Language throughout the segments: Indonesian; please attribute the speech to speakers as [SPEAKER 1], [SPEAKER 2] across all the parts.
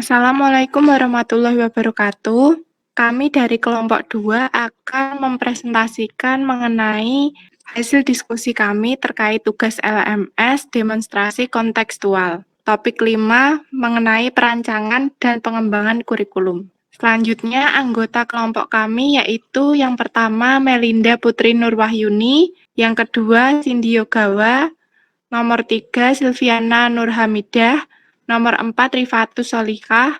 [SPEAKER 1] Assalamualaikum warahmatullahi wabarakatuh. Kami dari kelompok 2 akan mempresentasikan mengenai hasil diskusi kami terkait tugas LMS demonstrasi kontekstual. Topik 5 mengenai perancangan dan pengembangan kurikulum. Selanjutnya, anggota kelompok kami yaitu yang pertama Melinda Putri Nurwahyuni, yang kedua Cindy Yogawa, nomor 3 Silviana Nurhamidah, nomor 4 Rifatus Solikah,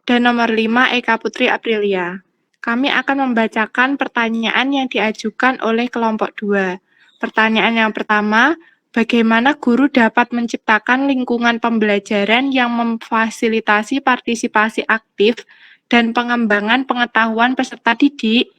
[SPEAKER 1] dan nomor 5 Eka Putri Aprilia. Kami akan membacakan pertanyaan yang diajukan oleh kelompok 2. Pertanyaan yang pertama, bagaimana guru dapat menciptakan lingkungan pembelajaran yang memfasilitasi partisipasi aktif dan pengembangan pengetahuan peserta didik?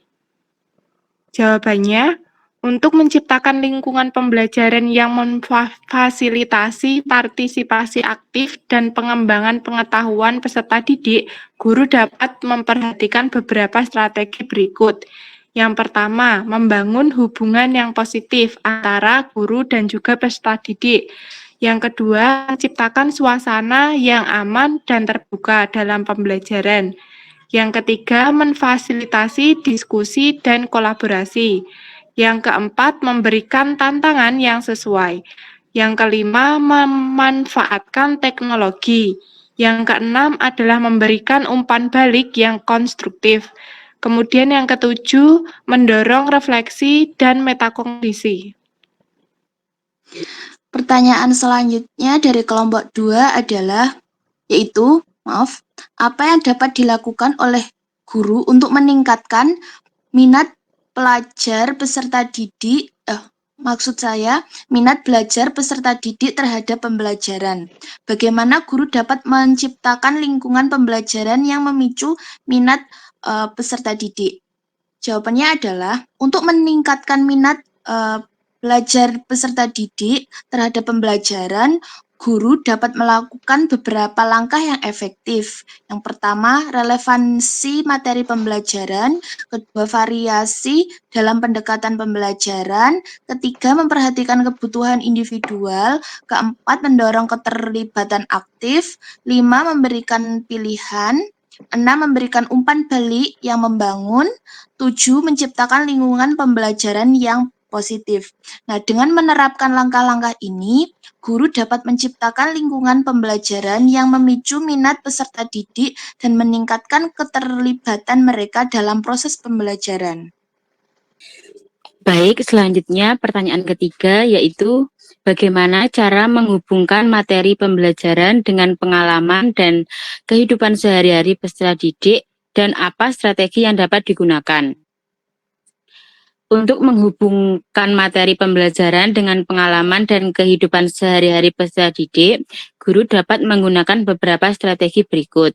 [SPEAKER 1] Jawabannya, untuk menciptakan lingkungan pembelajaran yang memfasilitasi partisipasi aktif dan pengembangan pengetahuan peserta didik, guru dapat memperhatikan beberapa strategi berikut. Yang pertama, membangun hubungan yang positif antara guru dan juga peserta didik. Yang kedua, menciptakan suasana yang aman dan terbuka dalam pembelajaran. Yang ketiga, memfasilitasi diskusi dan kolaborasi. Yang keempat, memberikan tantangan yang sesuai. Yang kelima, memanfaatkan teknologi. Yang keenam adalah memberikan umpan balik yang konstruktif. Kemudian yang ketujuh, mendorong refleksi dan metakognisi.
[SPEAKER 2] Pertanyaan selanjutnya dari kelompok 2 adalah, apa yang dapat dilakukan oleh guru untuk meningkatkan minat pelajar peserta didik, minat belajar peserta didik terhadap pembelajaran. Bagaimana guru dapat menciptakan lingkungan pembelajaran yang memicu minat peserta didik? Jawabannya adalah, untuk meningkatkan minat belajar peserta didik terhadap pembelajaran, guru dapat melakukan beberapa langkah yang efektif. Yang pertama, relevansi materi pembelajaran. Kedua, variasi dalam pendekatan pembelajaran. Ketiga, memperhatikan kebutuhan individual. Keempat, mendorong keterlibatan aktif. 5, memberikan pilihan. 6, memberikan umpan balik yang membangun. 7, menciptakan lingkungan pembelajaran yang positif. Nah, dengan menerapkan langkah-langkah ini, guru dapat menciptakan lingkungan pembelajaran yang memicu minat peserta didik dan meningkatkan keterlibatan mereka dalam proses pembelajaran.
[SPEAKER 3] Baik, selanjutnya pertanyaan ketiga yaitu bagaimana cara menghubungkan materi pembelajaran dengan pengalaman dan kehidupan sehari-hari peserta didik dan apa strategi yang dapat digunakan. Untuk menghubungkan materi pembelajaran dengan pengalaman dan kehidupan sehari-hari peserta didik, guru dapat menggunakan beberapa strategi berikut.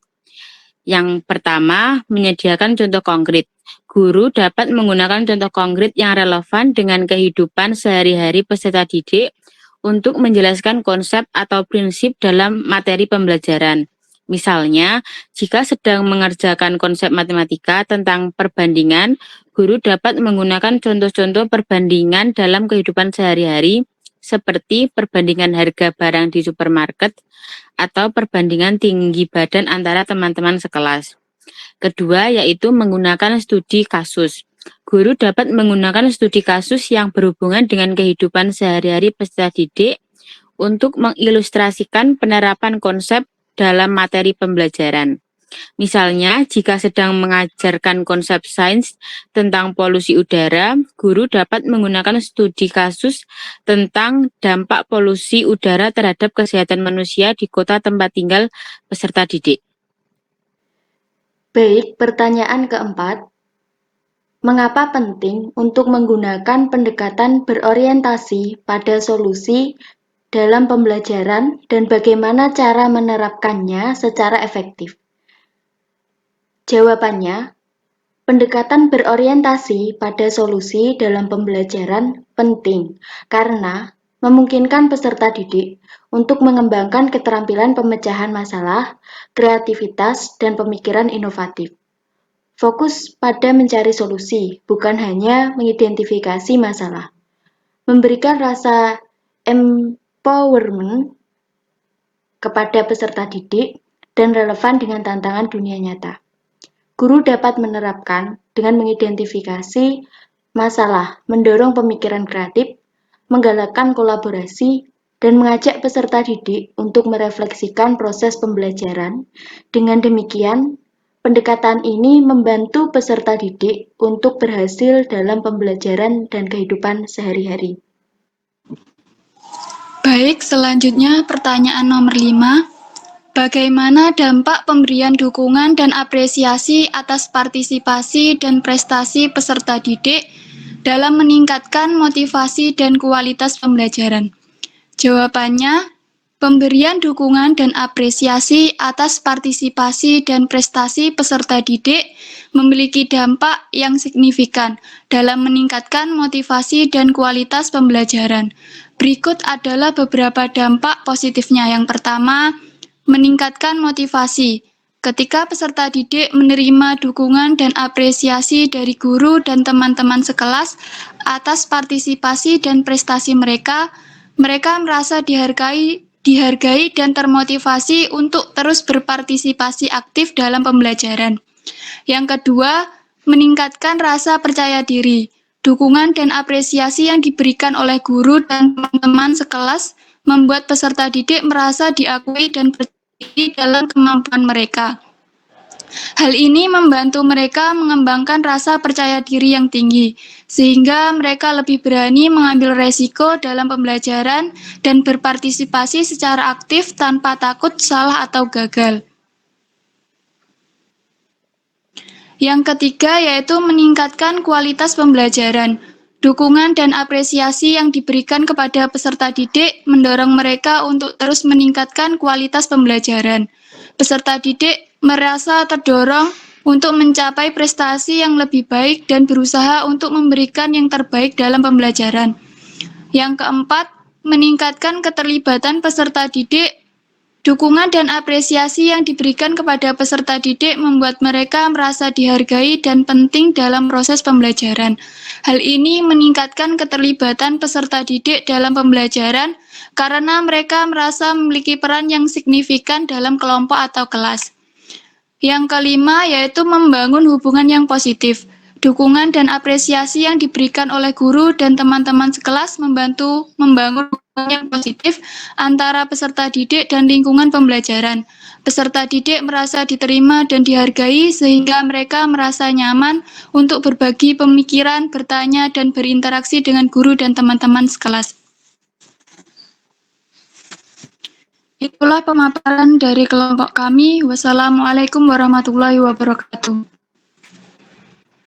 [SPEAKER 3] Yang pertama, menyediakan contoh konkret. Guru dapat menggunakan contoh konkret yang relevan dengan kehidupan sehari-hari peserta didik untuk menjelaskan konsep atau prinsip dalam materi pembelajaran. Misalnya, jika sedang mengerjakan konsep matematika tentang perbandingan, guru dapat menggunakan contoh-contoh perbandingan dalam kehidupan sehari-hari, seperti perbandingan harga barang di supermarket atau perbandingan tinggi badan antara teman-teman sekelas. Kedua, yaitu menggunakan studi kasus. Guru dapat menggunakan studi kasus yang berhubungan dengan kehidupan sehari-hari peserta didik untuk mengilustrasikan penerapan konsep dalam materi pembelajaran. Misalnya, jika sedang mengajarkan konsep sains tentang polusi udara, guru dapat menggunakan studi kasus tentang dampak polusi udara terhadap kesehatan manusia di kota tempat tinggal peserta didik.
[SPEAKER 2] Baik, pertanyaan keempat. Mengapa penting untuk menggunakan pendekatan berorientasi pada solusi dalam pembelajaran dan bagaimana cara menerapkannya secara efektif? Jawabannya, pendekatan berorientasi pada solusi dalam pembelajaran penting karena memungkinkan peserta didik untuk mengembangkan keterampilan pemecahan masalah, kreativitas, dan pemikiran inovatif. Fokus pada mencari solusi, bukan hanya mengidentifikasi masalah. Memberikan rasa empowerment kepada peserta didik
[SPEAKER 4] dan relevan dengan tantangan dunia nyata. Guru dapat menerapkan dengan mengidentifikasi masalah, mendorong pemikiran kreatif, menggalakkan kolaborasi, dan mengajak peserta didik untuk merefleksikan proses pembelajaran. Dengan demikian, pendekatan ini membantu peserta didik untuk berhasil dalam pembelajaran dan kehidupan sehari-hari.
[SPEAKER 5] Baik, selanjutnya pertanyaan nomor 5. Bagaimana dampak pemberian dukungan dan apresiasi atas partisipasi dan prestasi peserta didik dalam meningkatkan motivasi dan kualitas pembelajaran? Jawabannya, pemberian dukungan dan apresiasi atas partisipasi dan prestasi peserta didik memiliki dampak yang signifikan dalam meningkatkan motivasi dan kualitas pembelajaran. Berikut adalah beberapa dampak positifnya. Yang pertama, meningkatkan motivasi. Ketika peserta didik menerima dukungan dan apresiasi dari guru dan teman-teman sekelas atas partisipasi dan prestasi mereka merasa dihargai dan termotivasi untuk terus berpartisipasi aktif dalam pembelajaran. Yang kedua, meningkatkan rasa percaya diri. Dukungan dan apresiasi yang diberikan oleh guru dan teman-teman sekelas membuat peserta didik merasa diakui dan percaya diri dalam kemampuan mereka. Hal ini membantu mereka mengembangkan rasa percaya diri yang tinggi, sehingga mereka lebih berani mengambil resiko dalam pembelajaran dan berpartisipasi secara aktif tanpa takut salah atau gagal. Yang ketiga yaitu meningkatkan kualitas pembelajaran. Dukungan dan apresiasi yang diberikan kepada peserta didik mendorong mereka untuk terus meningkatkan kualitas pembelajaran. Peserta didik merasa terdorong untuk mencapai prestasi yang lebih baik dan berusaha untuk memberikan yang terbaik dalam pembelajaran. Yang keempat, meningkatkan keterlibatan peserta didik. Dukungan dan apresiasi yang diberikan kepada peserta didik membuat mereka merasa dihargai dan penting dalam proses pembelajaran. Hal ini meningkatkan keterlibatan peserta didik dalam pembelajaran karena mereka merasa memiliki peran yang signifikan dalam kelompok atau kelas. Yang kelima yaitu membangun hubungan yang positif. Dukungan dan apresiasi yang diberikan oleh guru dan teman-teman sekelas membantu membangun hubungan yang positif antara peserta didik dan lingkungan pembelajaran. Peserta didik merasa diterima dan dihargai sehingga mereka merasa nyaman untuk berbagi pemikiran, bertanya, dan berinteraksi dengan guru dan teman-teman sekelas. Itulah pemaparan dari kelompok kami. Wassalamualaikum warahmatullahi wabarakatuh.